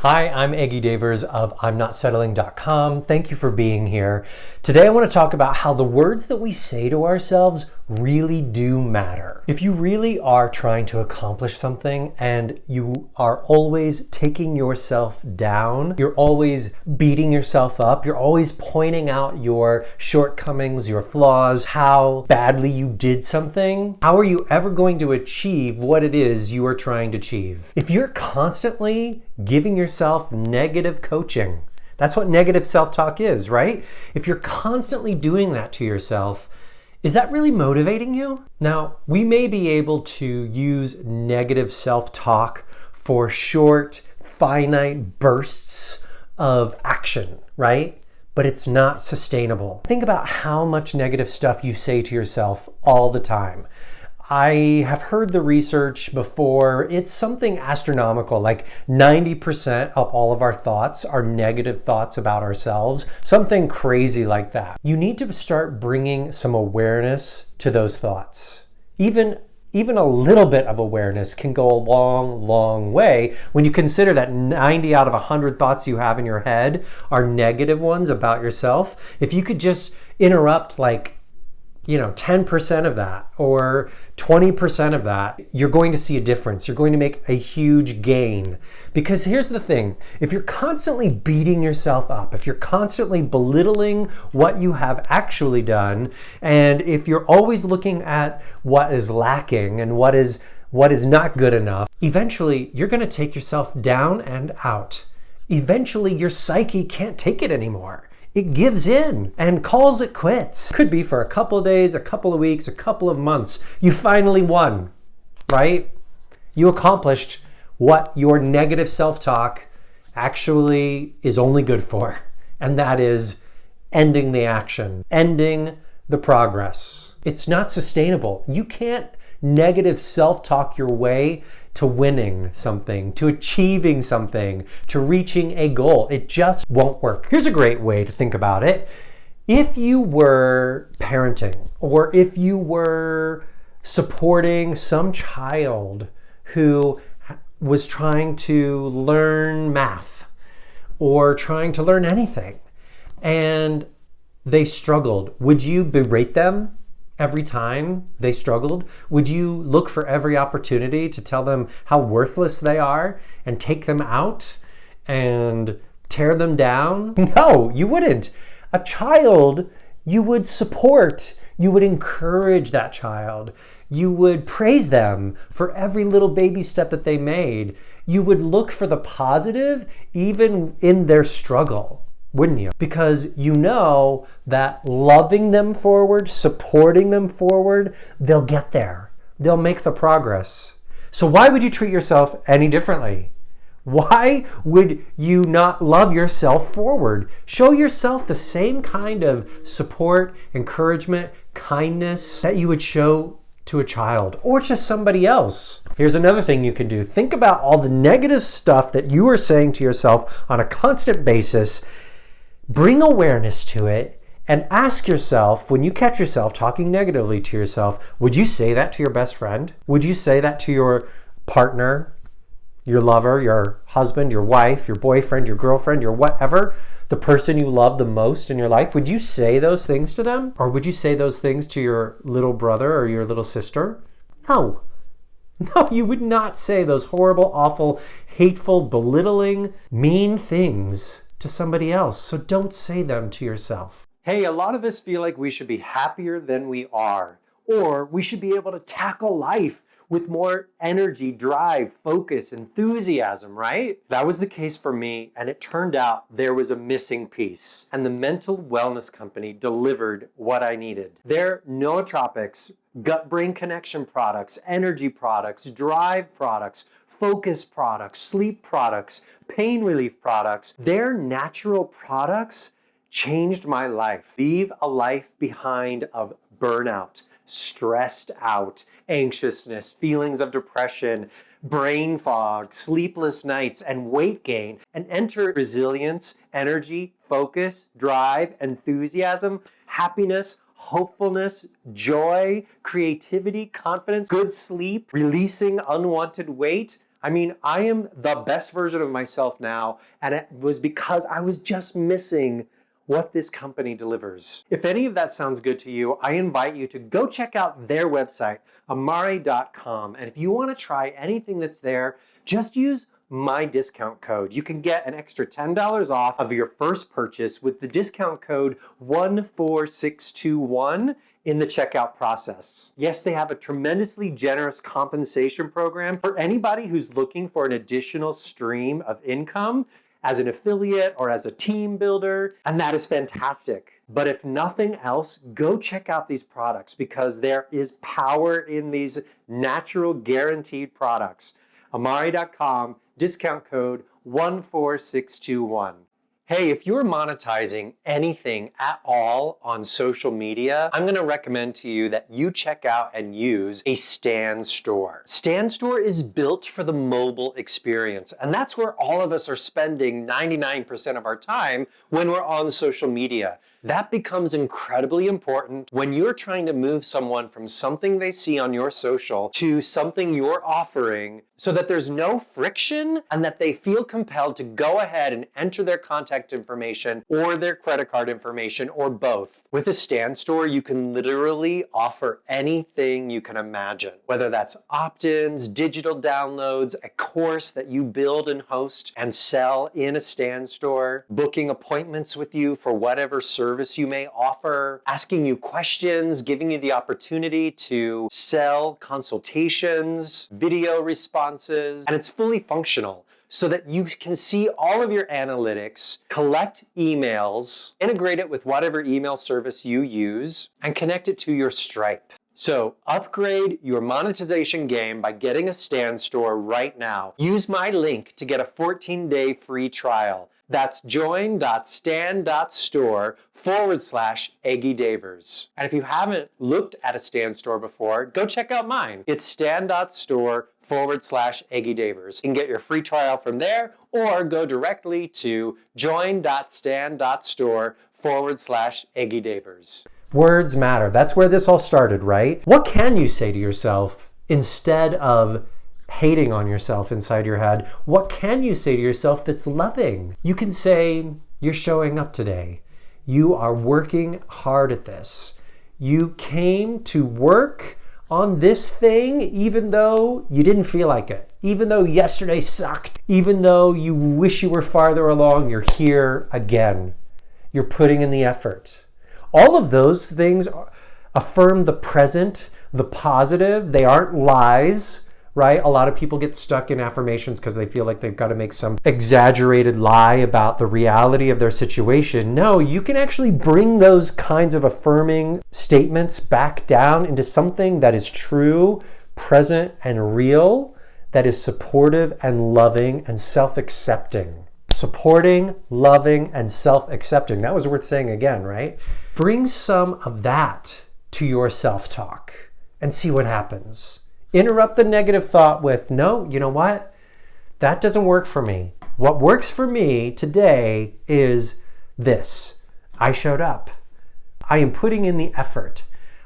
Hi, I'm Eggy Davers of I'mNotSettling.com. Thank you for being here. Today I want to talk about how the words that we say to ourselves really do matter. If you really are trying to accomplish something and you are always taking yourself down, you're always beating yourself up, you're always pointing out your shortcomings, your flaws, how badly you did something, how are you ever going to achieve what it is you are trying to achieve? If you're constantly giving yourself negative coaching, that's what negative self-talk is, right? If you're constantly doing that to yourself, is that really motivating you? Now, we may be able to use negative self-talk for short, finite bursts of action, right? But it's not sustainable. Think about how much negative stuff you say to yourself all the time. I have heard the research before. It's something astronomical, like 90% of all of our thoughts are negative thoughts about ourselves, something crazy like that. You need to start bringing some awareness to those thoughts. Even a little bit of awareness can go a long way when you consider that 90 out of 100 thoughts you have in your head are negative ones about yourself. If you could just interrupt 10% of that or 20% of that, you're going to see a difference. You're going to make a huge gain. Because here's the thing, if you're constantly beating yourself up, if you're constantly belittling what you have actually done, and if you're always looking at what is lacking and what is not good enough, eventually you're going to take yourself down and out. Eventually your psyche can't take it anymore. It gives in and calls it quits. Could be for a couple of days, a couple of weeks, a couple of months. You finally won, right? You accomplished what your negative self-talk actually is only good for, and that is ending the action, ending the progress. It's not sustainable. You can't negative self-talk your way to winning something, to achieving something, to reaching a goal. It just won't work. Here's a great way to think about it. If you were parenting, or if you were supporting some child who was trying to learn math or trying to learn anything, and they struggled, would you berate them every time they struggled? Would you look for every opportunity to tell them how worthless they are and take them out and tear them down? No, you wouldn't. A child, you would support, you would encourage that child. You would praise them for every little baby step that they made. You would look for the positive even in their struggle, wouldn't you? Because you know that loving them forward, supporting them forward, they'll get there. They'll make the progress. So why would you treat yourself any differently? Why would you not love yourself forward? Show yourself the same kind of support, encouragement, kindness that you would show to a child or to somebody else. Here's another thing you can do. Think about all the negative stuff that you are saying to yourself on a constant basis. Bring awareness to it and ask yourself, when you catch yourself talking negatively to yourself, would you say that to your best friend? Would you say that to your partner, your lover, your husband, your wife, your boyfriend, your girlfriend, your whatever, the person you love the most in your life? Would you say those things to them? Or would you say those things to your little brother or your little sister? No. No, you would not say those horrible, awful, hateful, belittling, mean things to somebody else. So don't say them to yourself. Hey, a lot of us feel like we should be happier than we are, or we should be able to tackle life with more energy, drive, focus, enthusiasm, right? That was the case for me, and it turned out there was a missing piece, and the Mental Wellness Company delivered what I needed. Their nootropics, gut-brain connection products, energy products, drive products, focus products, sleep products, pain relief products, their natural products changed my life. Leave a life behind of burnout, stressed out, anxiousness, feelings of depression, brain fog, sleepless nights, and weight gain, and enter resilience, energy, focus, drive, enthusiasm, happiness, hopefulness, joy, creativity, confidence, good sleep, releasing unwanted weight, I mean, I am the best version of myself now, and it was because I was just missing what this company delivers. If any of that sounds good to you, I invite you to go check out their website, amare.com. And if you want to try anything that's there, just use my discount code. You can get an extra $10 off of your first purchase with the discount code 14621 in the checkout process. Yes, they have a tremendously generous compensation program for anybody who's looking for an additional stream of income as an affiliate or as a team builder, and that is fantastic. But if nothing else, go check out these products because there is power in these natural guaranteed products. Amare.com, discount code 14621. Hey, if you're monetizing anything at all on social media, I'm gonna recommend to you that you check out and use a Stan Store. Stan Store is built for the mobile experience, and that's where all of us are spending 99% of our time when we're on social media. That becomes incredibly important when you're trying to move someone from something they see on your social to something you're offering so that there's no friction and that they feel compelled to go ahead and enter their contact information or their credit card information or both. With a Stan Store, you can literally offer anything you can imagine, whether that's opt-ins, digital downloads, a course that you build and host and sell in a Stan Store, booking appointments with you for whatever service you may offer, asking you questions, giving you the opportunity to sell consultations, video responses, and it's fully functional so that you can see all of your analytics, collect emails, integrate it with whatever email service you use, and connect it to your Stripe. So upgrade your monetization game by getting a Stan Store right now. Use my link to get a 14-day free trial. That's join.stan.store/Aggie And if you haven't looked at a Stan Store before, go check out mine. It's stan.store/Aggie You can get your free trial from there or go directly to join.stan.store/Aggie Words matter. That's where this all started, right? What can you say to yourself instead of hating on yourself inside your head? What can you say to yourself that's loving? You can say, you're showing up today. You are working hard at this. You came to work on this thing even though you didn't feel like it. Even though yesterday sucked. Even though you wish you were farther along, you're here again. You're putting in the effort. All of those things affirm the present, the positive. They aren't lies. Right? A lot of people get stuck in affirmations because they feel like they've got to make some exaggerated lie about the reality of their situation. No, you can actually bring those kinds of affirming statements back down into something that is true, present, and real, that is supportive and loving and self-accepting. Supporting, loving, and self-accepting. That was worth saying again, right? Bring some of that to your self-talk and see what happens. Interrupt the negative thought with, no, you know what? That doesn't work for me. What works for me today is this. I showed up. I am putting in the effort.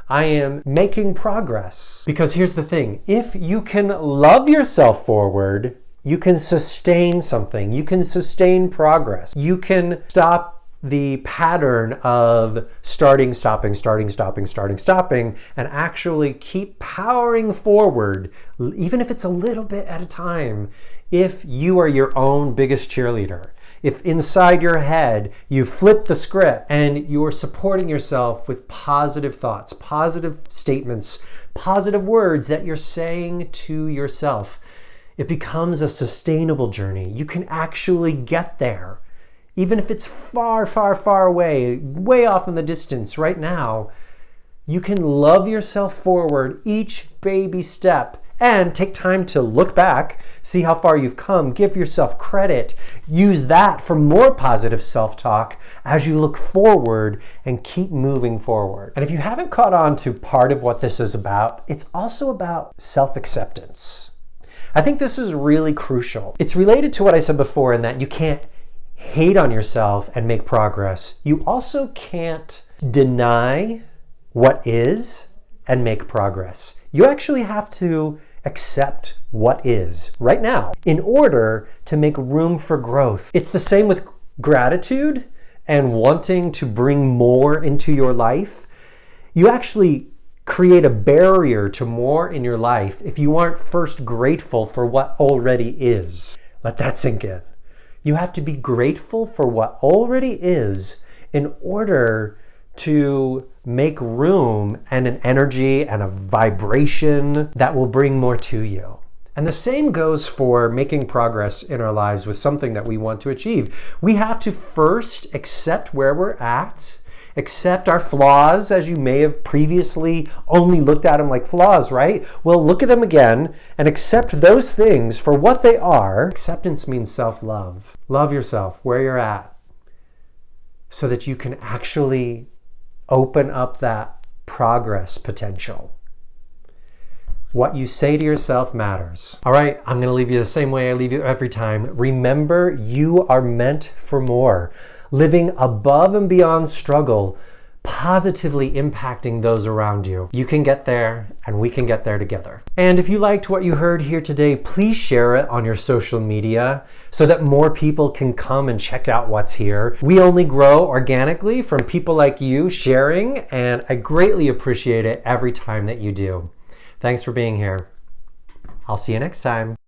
I am making progress. Because here's the thing. If you can love yourself forward, you can sustain something. You can sustain progress. You can stop the pattern of starting, stopping, and actually keep powering forward, even if it's a little bit at a time, if you are your own biggest cheerleader. If inside your head you flip the script and you're supporting yourself with positive thoughts, positive statements, positive words that you're saying to yourself, it becomes a sustainable journey. You can actually get there. Even if it's far, far, far away, way off in the distance right now, you can love yourself forward each baby step and take time to look back, see how far you've come, give yourself credit, use that for more positive self-talk as you look forward and keep moving forward. And if you haven't caught on to part of what this is about, it's also about self-acceptance. I think this is really crucial. It's related to what I said before in that you can't hate on yourself and make progress. You also can't deny what is and make progress. You actually have to accept what is right now in order to make room for growth. It's the same with gratitude and wanting to bring more into your life. You actually create a barrier to more in your life if you aren't first grateful for what already is. Let that sink in. You have to be grateful for what already is in order to make room and an energy and a vibration that will bring more to you. And the same goes for making progress in our lives with something that we want to achieve. We have to first accept where we're at, accept our flaws, as you may have previously only looked at them like flaws, right? Well, look at them again and accept those things for what they are. Acceptance means self-love. Love yourself where you're at so that you can actually open up that progress potential. What you say to yourself matters. All right, I'm going to leave you the same way I leave you every time. Remember, you are meant for more. Living above and beyond struggle, positively impacting those around you. You can get there, and we can get there together. And if you liked what you heard here today, please share it on your social media so that more people can come and check out what's here. We only grow organically from people like you sharing, and I greatly appreciate it every time that you do. Thanks for being here. I'll see you next time.